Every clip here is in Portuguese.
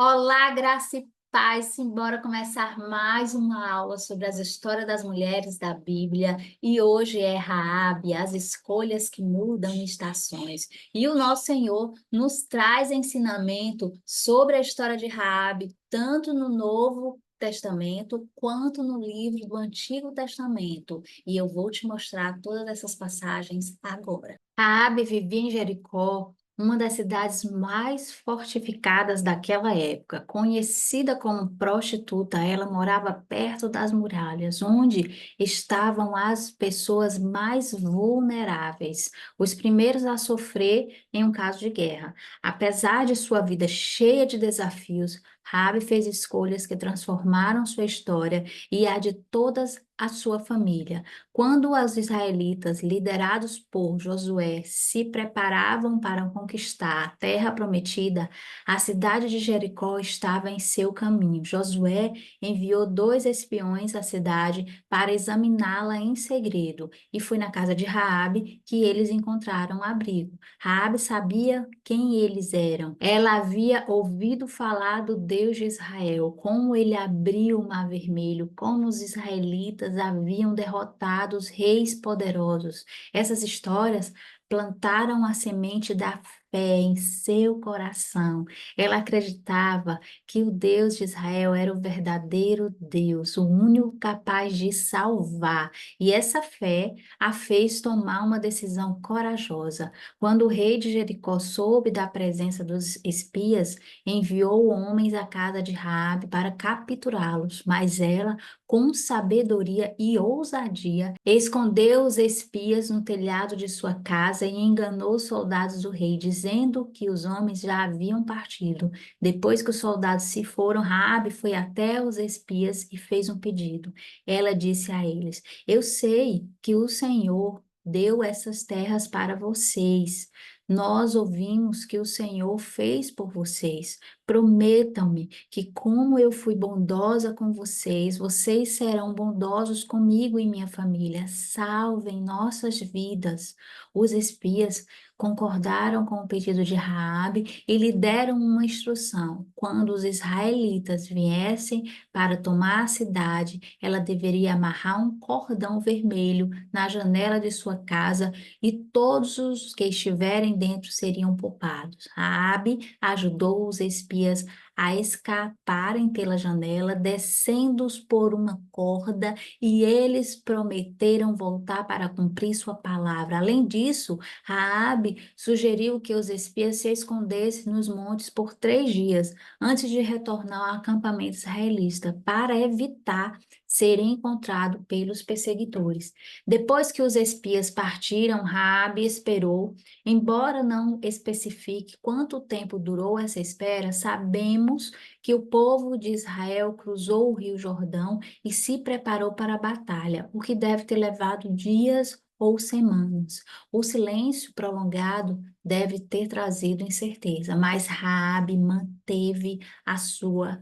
Olá, graça e paz. Simbora começar mais uma aula sobre as histórias das mulheres da Bíblia. E hoje é Raabe, as escolhas que mudam estações. E o nosso Senhor nos traz ensinamento sobre a história de Raabe, tanto no Novo Testamento quanto no livro do Antigo Testamento. E eu vou te mostrar todas essas passagens agora. Raabe vivia em Jericó, uma das cidades mais fortificadas daquela época. Conhecida como prostituta, ela morava perto das muralhas, onde estavam as pessoas mais vulneráveis, os primeiros a sofrer em um caso de guerra. Apesar de sua vida cheia de desafios, Raabe fez escolhas que transformaram sua história e a de todas a sua família. Quando os israelitas, liderados por Josué, se preparavam para conquistar a terra prometida, a cidade de Jericó estava em seu caminho. Josué enviou 2 espiões à cidade para examiná-la em segredo, e foi na casa de Raabe que eles encontraram abrigo. Raabe sabia quem eles eram. Ela havia ouvido falar do Deus de Israel, como ele abriu o Mar Vermelho, como os israelitas haviam derrotado os reis poderosos. Essas histórias plantaram a semente da fé em seu coração. Ela acreditava que o Deus de Israel era o verdadeiro Deus, o único capaz de salvar. E essa fé a fez tomar uma decisão corajosa. Quando o rei de Jericó soube da presença dos espias, enviou homens à casa de Raabe para capturá-los, mas ela, com sabedoria e ousadia, escondeu os espias no telhado de sua casa e enganou os soldados do rei, dizendo que os homens já haviam partido. Depois que os soldados se foram, Raabe foi até os espias e fez um pedido. Ela disse a eles: Eu sei que o Senhor deu essas terras para vocês. Nós ouvimos que o Senhor fez por vocês. Prometam-me que, como eu fui bondosa com vocês, vocês serão bondosos comigo e minha família. Salvem nossas vidas. Os espias concordaram com o pedido de Raabe e lhe deram uma instrução. Quando os israelitas viessem para tomar a cidade, ela deveria amarrar um cordão vermelho na janela de sua casa e todos os que estiverem dentro seriam poupados. Raabe ajudou os espias a escaparem pela janela, descendo-os por uma corda, e eles prometeram voltar para cumprir sua palavra. Além disso, Raabe sugeriu que os espias se escondessem nos montes por 3 dias, antes de retornar ao acampamento israelita, para evitar serem encontrados pelos perseguidores. Depois que os espias partiram, Raabe esperou. Embora não especifique quanto tempo durou essa espera, sabemos que o povo de Israel cruzou o Rio Jordão e se preparou para a batalha, o que deve ter levado dias ou semanas. O silêncio prolongado deve ter trazido incerteza, mas Raabe manteve a sua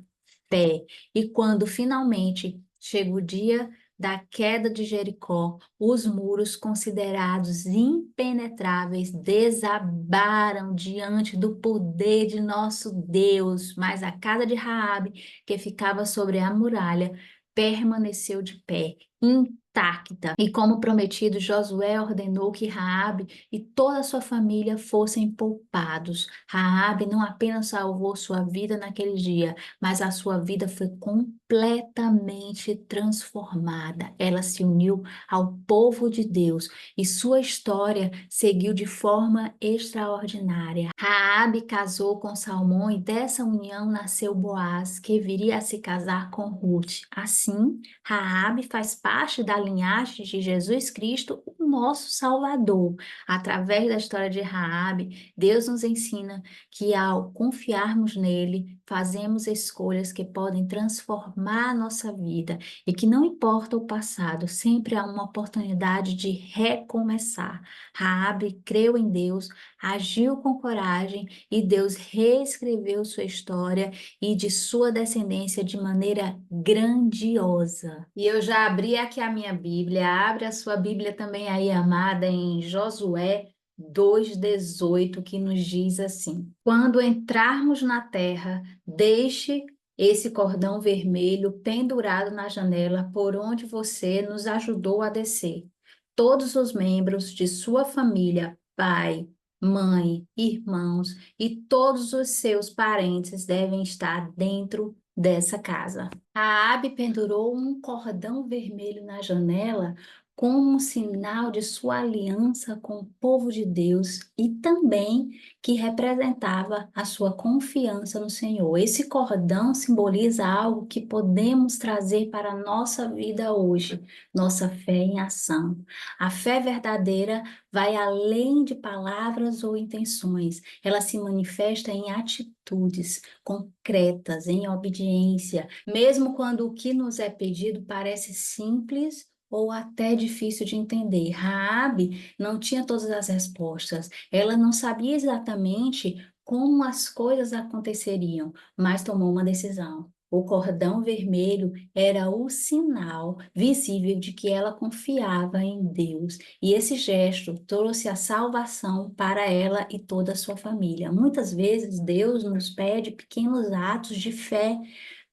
fé. E quando finalmente chega o dia da queda de Jericó, os muros considerados impenetráveis desabaram diante do poder de nosso Deus, mas a casa de Raabe, que ficava sobre a muralha, permaneceu de pé, intacta. E como prometido, Josué ordenou que Raabe e toda a sua família fossem poupados. Raabe não apenas salvou sua vida naquele dia, mas a sua vida foi completamente transformada. Ela se uniu ao povo de Deus e sua história seguiu de forma extraordinária. Raabe casou com Salmão e dessa união nasceu Boaz, que viria a se casar com Ruth. Assim, Raabe faz parte da linhagem de Jesus Cristo, o nosso Salvador. Através da história de Raabe, Deus nos ensina que ao confiarmos nele, fazemos escolhas que podem transformar a nossa vida e que não importa o passado, sempre há uma oportunidade de recomeçar. Raabe creu em Deus, agiu com coragem e Deus reescreveu sua história e de sua descendência de maneira grandiosa. E eu já abri aqui a minha Bíblia, abre a sua Bíblia também aí, amada, em Josué 2:18, que nos diz assim: quando entrarmos na terra, deixe esse cordão vermelho pendurado na janela por onde você nos ajudou a descer. Todos os membros de sua família, pai, mãe, irmãos e todos os seus parentes devem estar dentro dessa casa. Raabe pendurou um cordão vermelho na janela como um sinal de sua aliança com o povo de Deus e também que representava a sua confiança no Senhor. Esse cordão simboliza algo que podemos trazer para a nossa vida hoje, nossa fé em ação. A fé verdadeira vai além de palavras ou intenções, ela se manifesta em atitudes concretas, em obediência, mesmo quando o que nos é pedido parece simples ou até difícil de entender. Raabe não tinha todas as respostas. Ela não sabia exatamente como as coisas aconteceriam, mas tomou uma decisão. O cordão vermelho era o sinal visível de que ela confiava em Deus, e esse gesto trouxe a salvação para ela e toda a sua família. Muitas vezes Deus nos pede pequenos atos de fé.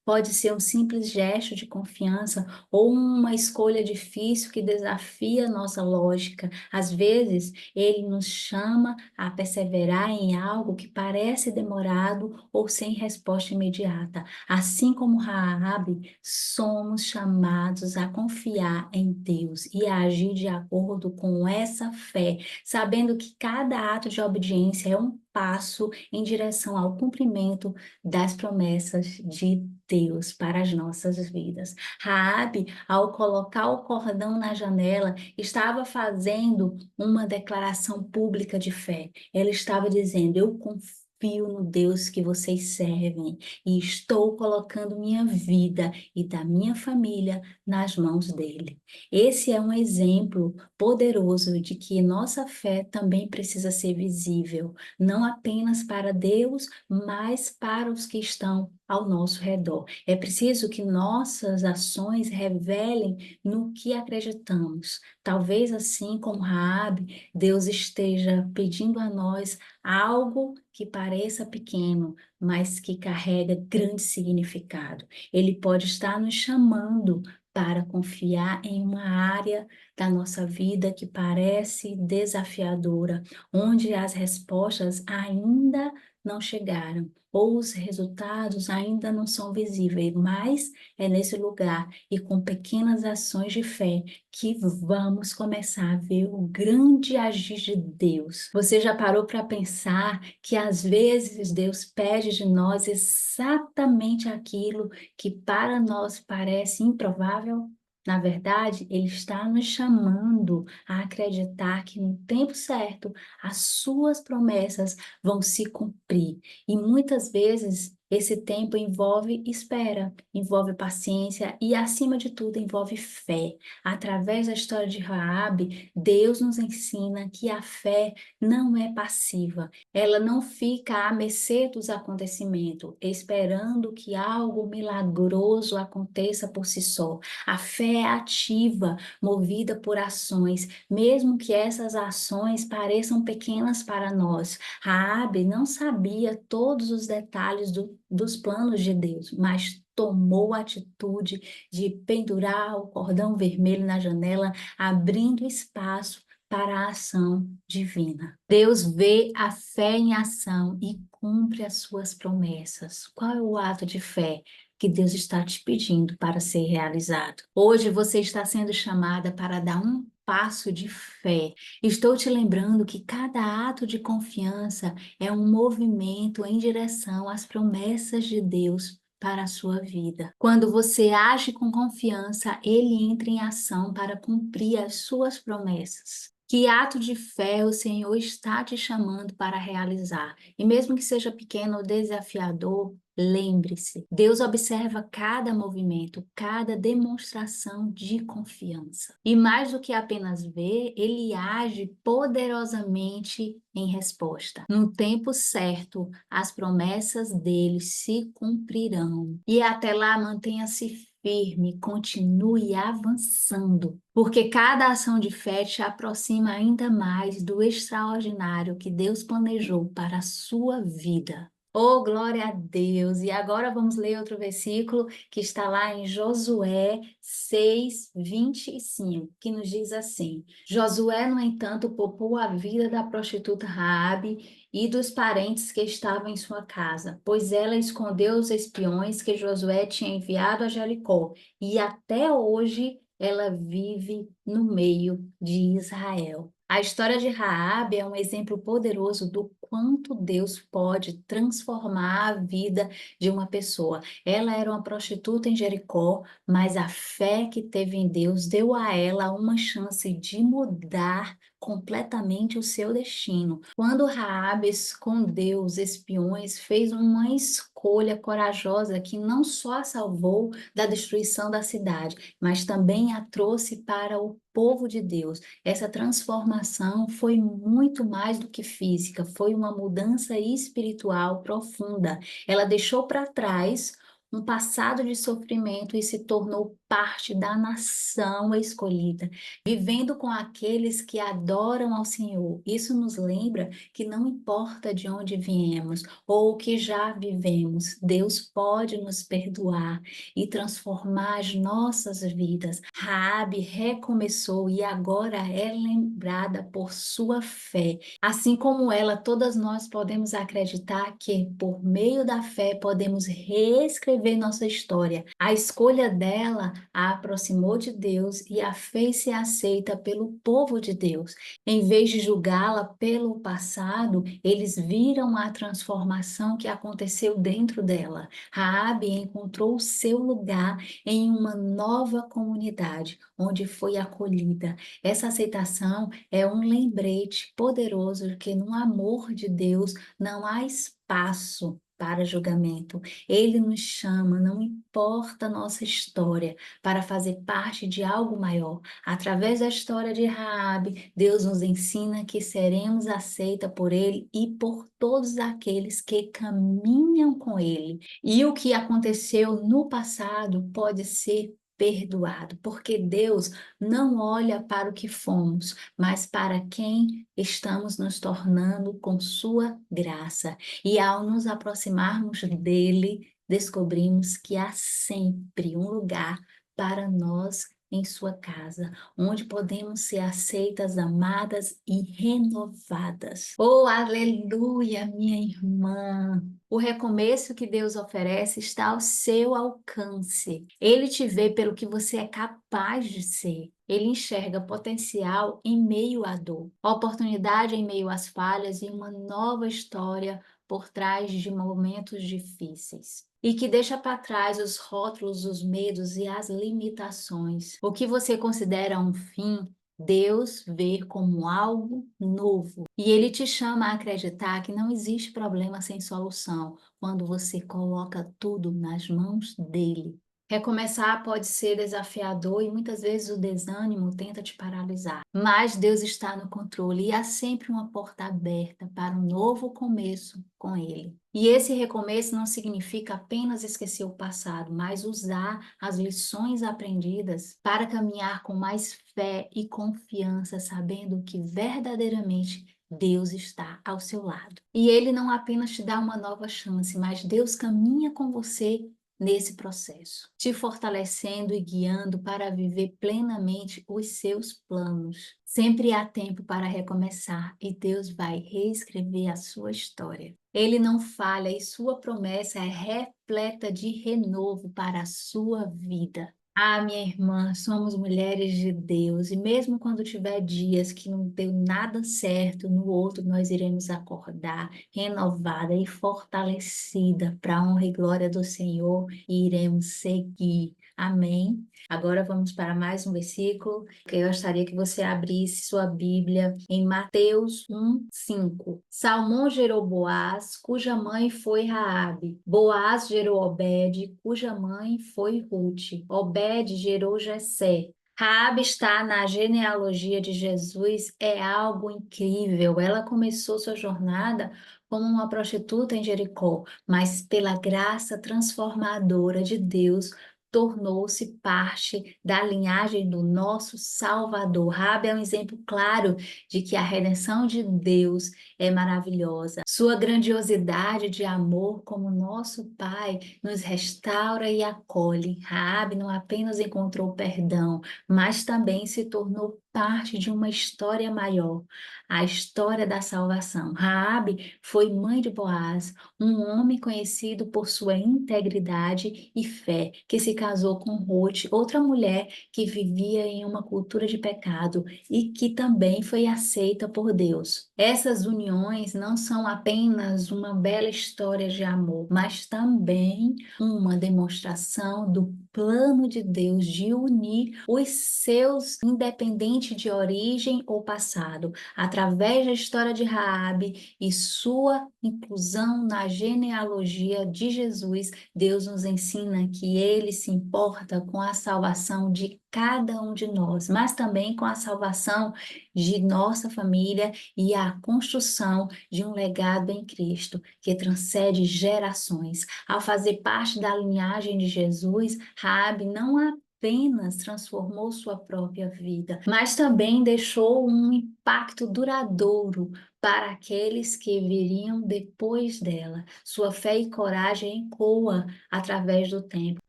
Pode ser um simples gesto de confiança ou uma escolha difícil que desafia nossa lógica. Às vezes, ele nos chama a perseverar em algo que parece demorado ou sem resposta imediata. Assim como Raabe, somos chamados a confiar em Deus e a agir de acordo com essa fé, sabendo que cada ato de obediência é um passo em direção ao cumprimento das promessas de Deus para as nossas vidas. Raabe, ao colocar o cordão na janela, estava fazendo uma declaração pública de fé. Ela estava dizendo: eu confio no Deus que vocês servem e estou colocando minha vida e da minha família nas mãos dele. Esse é um exemplo poderoso de que nossa fé também precisa ser visível, não apenas para Deus, mas para os que estão ao nosso redor. É preciso que nossas ações revelem no que acreditamos. Talvez assim como Raabe, Deus esteja pedindo a nós algo que pareça pequeno, mas que carrega grande significado. Ele pode estar nos chamando para confiar em uma área da nossa vida que parece desafiadora, onde as respostas ainda não chegaram, ou os resultados ainda não são visíveis, mas é nesse lugar e com pequenas ações de fé que vamos começar a ver o grande agir de Deus. Você já parou para pensar que às vezes Deus pede de nós exatamente aquilo que para nós parece improvável? Na verdade, Ele está nos chamando a acreditar que no tempo certo as suas promessas vão se cumprir. E muitas vezes esse tempo envolve espera, envolve paciência e, acima de tudo, envolve fé. Através da história de Raabe, Deus nos ensina que a fé não é passiva. Ela não fica à mercê dos acontecimentos, esperando que algo milagroso aconteça por si só. A fé é ativa, movida por ações, mesmo que essas ações pareçam pequenas para nós. Raabe não sabia todos os detalhes dos planos de Deus, mas tomou a atitude de pendurar o cordão vermelho na janela, abrindo espaço para a ação divina. Deus vê a fé em ação e cumpre as suas promessas. Qual é o ato de fé que Deus está te pedindo para ser realizado? Hoje você está sendo chamada para dar um passo de fé. Estou te lembrando que cada ato de confiança é um movimento em direção às promessas de Deus para a sua vida. Quando você age com confiança, ele entra em ação para cumprir as suas promessas. Que ato de fé o Senhor está te chamando para realizar? E mesmo que seja pequeno ou desafiador, Lembre-se, Deus observa cada movimento, cada demonstração de confiança. E mais do que apenas ver, ele age poderosamente em resposta. No tempo certo, as promessas dele se cumprirão. E até lá, mantenha-se firme, continue avançando, porque cada ação de fé te aproxima ainda mais do extraordinário que Deus planejou para a sua vida. Oh, glória a Deus! E agora vamos ler outro versículo que está lá em Josué 6:25, que nos diz assim: Josué, no entanto, poupou a vida da prostituta Raabe e dos parentes que estavam em sua casa, pois ela escondeu os espiões que Josué tinha enviado a Jericó, e até hoje ela vive no meio de Israel. A história de Raabe é um exemplo poderoso do quanto Deus pode transformar a vida de uma pessoa. Ela era uma prostituta em Jericó, mas a fé que teve em Deus deu a ela uma chance de mudar completamente o seu destino. Quando Raabe escondeu os espiões, fez uma escolha corajosa que não só a salvou da destruição da cidade, mas também a trouxe para o povo de Deus. Essa transformação foi muito mais do que física, foi uma mudança espiritual profunda. Ela deixou para trás um passado de sofrimento e se tornou parte da nação escolhida, vivendo com aqueles que adoram ao Senhor. Isso nos lembra que não importa de onde viemos ou o que já vivemos, Deus pode nos perdoar e transformar as nossas vidas. Raabe recomeçou e agora é lembrada por sua fé. Assim como ela, todas nós podemos acreditar que por meio da fé podemos reescrever nossa história. A escolha dela a aproximou de Deus e a fez ser aceita pelo povo de Deus. Em vez de julgá-la pelo passado, eles viram a transformação que aconteceu dentro dela. Raabe encontrou o seu lugar em uma nova comunidade, onde foi acolhida. Essa aceitação é um lembrete poderoso de que no amor de Deus não há espaço para julgamento. Ele nos chama, não importa a nossa história, para fazer parte de algo maior. Através da história de Raabe, Deus nos ensina que seremos aceitas por Ele e por todos aqueles que caminham com Ele. E o que aconteceu no passado pode ser perdoado, porque Deus não olha para o que fomos, mas para quem estamos nos tornando com sua graça. E ao nos aproximarmos dele, descobrimos que há sempre um lugar para nós em sua casa, onde podemos ser aceitas, amadas e renovadas. Oh, aleluia, minha irmã! O recomeço que Deus oferece está ao seu alcance. Ele te vê pelo que você é capaz de ser. Ele enxerga potencial em meio à dor, oportunidade em meio às falhas e uma nova história por trás de momentos difíceis. E que deixa para trás os rótulos, os medos e as limitações. O que você considera um fim, Deus vê como algo novo. E Ele te chama a acreditar que não existe problema sem solução quando você coloca tudo nas mãos dele. Recomeçar pode ser desafiador e muitas vezes o desânimo tenta te paralisar. Mas Deus está no controle e há sempre uma porta aberta para um novo começo com Ele. E esse recomeço não significa apenas esquecer o passado, mas usar as lições aprendidas para caminhar com mais fé e confiança, sabendo que verdadeiramente Deus está ao seu lado. E Ele não apenas te dá uma nova chance, mas Deus caminha com você nesse processo, te fortalecendo e guiando para viver plenamente os seus planos. Sempre há tempo para recomeçar e Deus vai reescrever a sua história. Ele não falha e sua promessa é repleta de renovo para a sua vida. Ah, minha irmã, somos mulheres de Deus, e mesmo quando tiver dias que não deu nada certo, no outro nós iremos acordar renovada e fortalecida para a honra e glória do Senhor e iremos seguir. Amém. Agora vamos para mais um versículo que eu gostaria que você abrisse sua Bíblia em Mateus 1:5. Salmão gerou Boaz, cuja mãe foi Raabe. Boaz gerou Obed, cuja mãe foi Rute. Obed gerou Jessé. Raabe está na genealogia de Jesus, é algo incrível. Ela começou sua jornada como uma prostituta em Jericó, mas pela graça transformadora de Deus, tornou-se parte da linhagem do nosso Salvador. Raabe é um exemplo claro de que a redenção de Deus é maravilhosa. Sua grandiosidade de amor como nosso Pai nos restaura e acolhe. Raabe não apenas encontrou perdão, mas também se tornou parte de uma história maior, a história da salvação. Raabe foi mãe de Boaz, um homem conhecido por sua integridade e fé, que se casou com Ruth, outra mulher que vivia em uma cultura de pecado e que também foi aceita por Deus. Essas uniões não são apenas uma bela história de amor, mas também uma demonstração do plano de Deus de unir os seus, independente de origem ou passado, através da história de Raabe e sua inclusão na genealogia de Jesus. Deus nos ensina que ele se importa com a salvação de cada um de nós, mas também com a salvação de nossa família e a construção de um legado em Cristo que transcende gerações. Ao fazer parte da linhagem de Jesus, Raabe não apenas transformou sua própria vida, mas também deixou um impacto duradouro para aqueles que viriam depois dela. Sua fé e coragem ecoam através do tempo,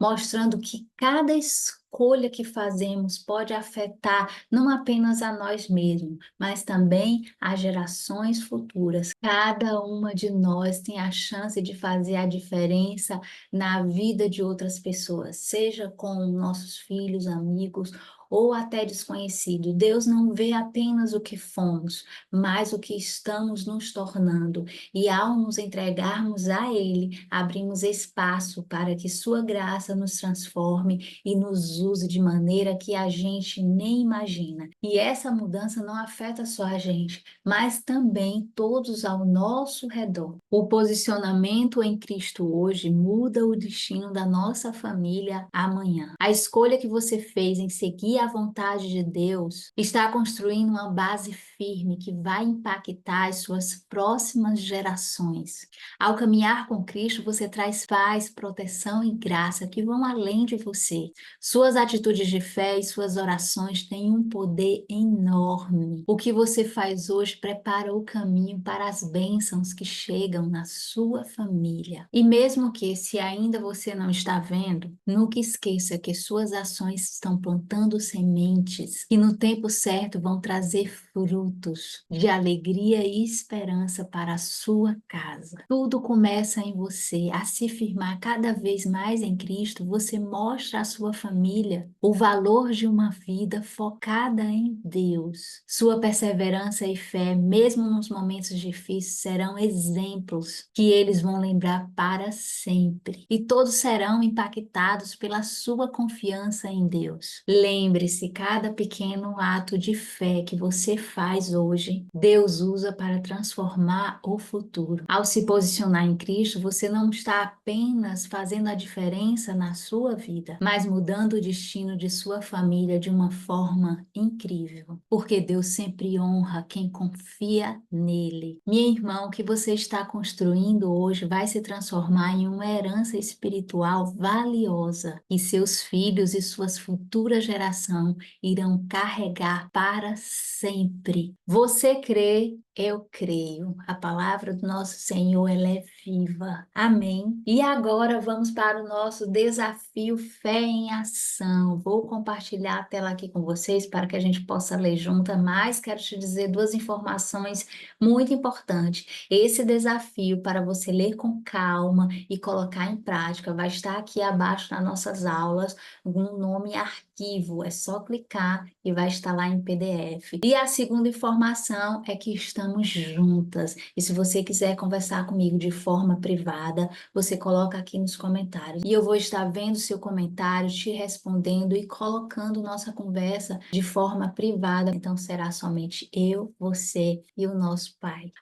mostrando que cada escolha que fazemos pode afetar não apenas a nós mesmos, mas também as gerações futuras. Cada uma de nós tem a chance de fazer a diferença na vida de outras pessoas, seja com nossos filhos, amigos ou até desconhecidos. Deus não vê apenas o que fomos, mas o que estamos nos tornando. E ao nos entregarmos a Ele, abrimos espaço para que Sua graça nos transforme e nos use de maneira que a gente nem imagina. E essa mudança não afeta só a gente, mas também todos ao nosso redor. O posicionamento em Cristo hoje muda o destino da nossa família amanhã. A escolha que você fez em seguir a vontade de Deus está construindo uma base firme que vai impactar as suas próximas gerações. Ao caminhar com Cristo, você traz paz, proteção e graça que vão além de você. Suas atitudes de fé e suas orações têm um poder enorme. O que você faz hoje prepara o caminho para as bênçãos que chegam na sua família. E mesmo que, se ainda você não está vendo, nunca esqueça que suas ações estão plantando sementes que no tempo certo vão trazer frutos de alegria e esperança para a sua casa. Tudo começa em você. A se firmar cada vez mais em Cristo, você mostra à sua família o valor de uma vida focada em Deus. Sua perseverança e fé, mesmo nos momentos difíceis, serão exemplos que eles vão lembrar para sempre. E todos serão impactados pela sua confiança em Deus. Lembre-se, cada pequeno ato de fé que você faz hoje, Deus usa para transformar o futuro. Ao se posicionar em Cristo, você não está apenas fazendo a diferença na sua vida, mas mudando o destino de sua família de uma forma incrível, porque Deus sempre honra quem confia nele. Minha irmã, o que você está construindo hoje vai se transformar em uma herança espiritual valiosa, e seus filhos e suas futuras gerações coração irão carregar para sempre. Você crê? Eu creio. A palavra do nosso Senhor, ela é viva. Amém. E agora vamos para o nosso desafio Fé em Ação. Vou compartilhar a tela aqui com vocês para que a gente possa ler junto, mas quero te dizer duas informações muito importantes. Esse desafio para você ler com calma e colocar em prática vai estar aqui abaixo nas nossas aulas, no nome arquivo. É só clicar e vai estar lá em PDF. E a segunda informação é que estamos juntas. E se você quiser conversar comigo de forma privada, você coloca aqui nos comentários. E eu vou estar vendo seu comentário, te respondendo e colocando nossa conversa de forma privada. Então será somente eu, você e o nosso Pai.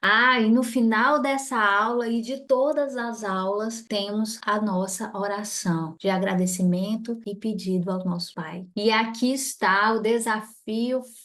E no final dessa aula e de todas as aulas, temos a nossa oração de agradecimento e pedido ao nosso Pai. E aqui está o desafio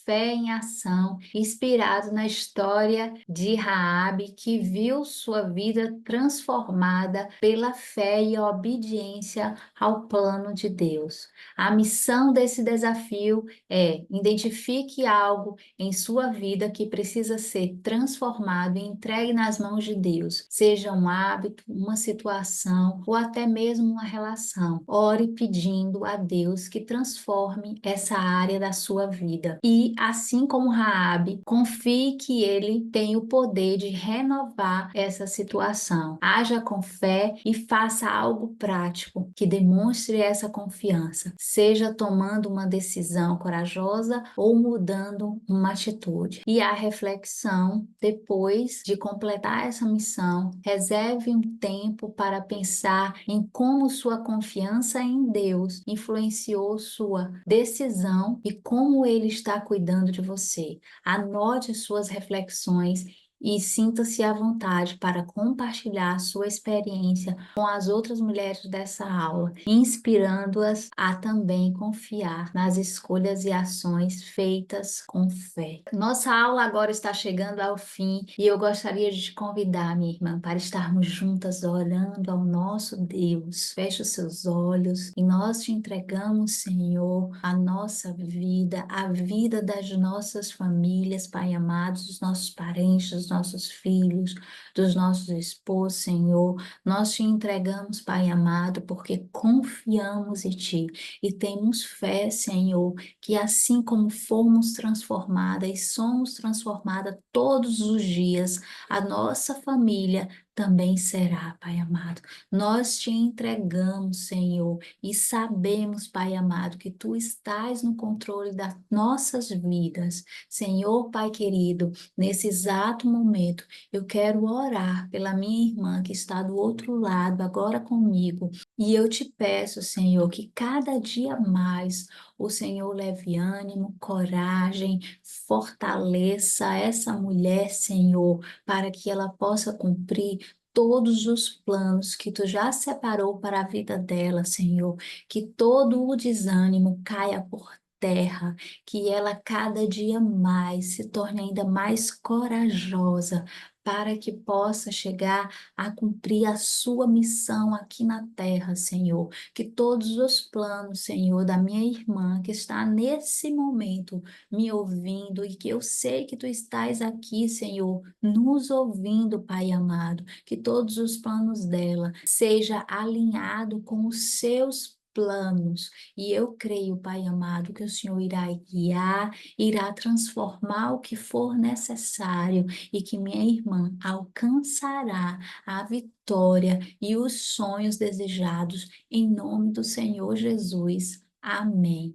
Fé em Ação, inspirado na história de Raabe, que viu sua vida transformada pela fé e obediência ao plano de Deus. A missão desse desafio é: identifique algo em sua vida que precisa ser transformado e entregue nas mãos de Deus, seja um hábito, uma situação ou até mesmo uma relação. Ore pedindo a Deus que transforme essa área da sua vida. E assim como Raabe, confie que ele tem o poder de renovar essa situação. Haja com fé e faça algo prático que demonstre essa confiança, seja tomando uma decisão corajosa ou mudando uma atitude. E a reflexão, depois de completar essa missão, reserve um tempo para pensar em como sua confiança em Deus influenciou sua decisão e como Ele está cuidando de você. Anote suas reflexões e sinta-se à vontade para compartilhar sua experiência com as outras mulheres dessa aula, inspirando-as a também confiar nas escolhas e ações feitas com fé. Nossa aula agora está chegando ao fim e eu gostaria de te convidar, minha irmã, para estarmos juntas orando ao nosso Deus. Feche os seus olhos e nós te entregamos, Senhor, a nossa vida, a vida das nossas famílias, Pai amado, dos nossos parentes, dos nossos filhos, dos nossos esposos, Senhor. Nós te entregamos, Pai amado, porque confiamos em Ti e temos fé, Senhor, que assim como fomos transformadas e somos transformadas todos os dias, a nossa família também será, Pai amado. Nós te entregamos, Senhor, e sabemos, Pai amado, que Tu estás no controle das nossas vidas. Senhor, Pai querido, nesse exato momento, eu quero orar pela minha irmã que está do outro lado, agora comigo. E eu te peço, Senhor, que cada dia mais o Senhor leve ânimo, coragem, fortaleça essa mulher, Senhor, para que ela possa cumprir todos os planos que tu já separou para a vida dela, Senhor. Que todo o desânimo caia por terra, que ela cada dia mais se torne ainda mais corajosa para que possa chegar a cumprir a sua missão aqui na terra, Senhor. Que todos os planos, Senhor, da minha irmã que está nesse momento me ouvindo e que eu sei que tu estás aqui, Senhor, nos ouvindo, Pai amado, que todos os planos dela seja alinhado com os seus planos. E eu creio, Pai amado, que o Senhor irá guiar, irá transformar o que for necessário e que minha irmã alcançará a vitória e os sonhos desejados em nome do Senhor Jesus. Amém.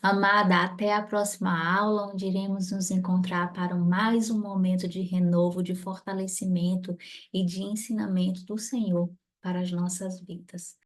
Amada, até a próxima aula, onde iremos nos encontrar para mais um momento de renovo, de fortalecimento e de ensinamento do Senhor para as nossas vidas.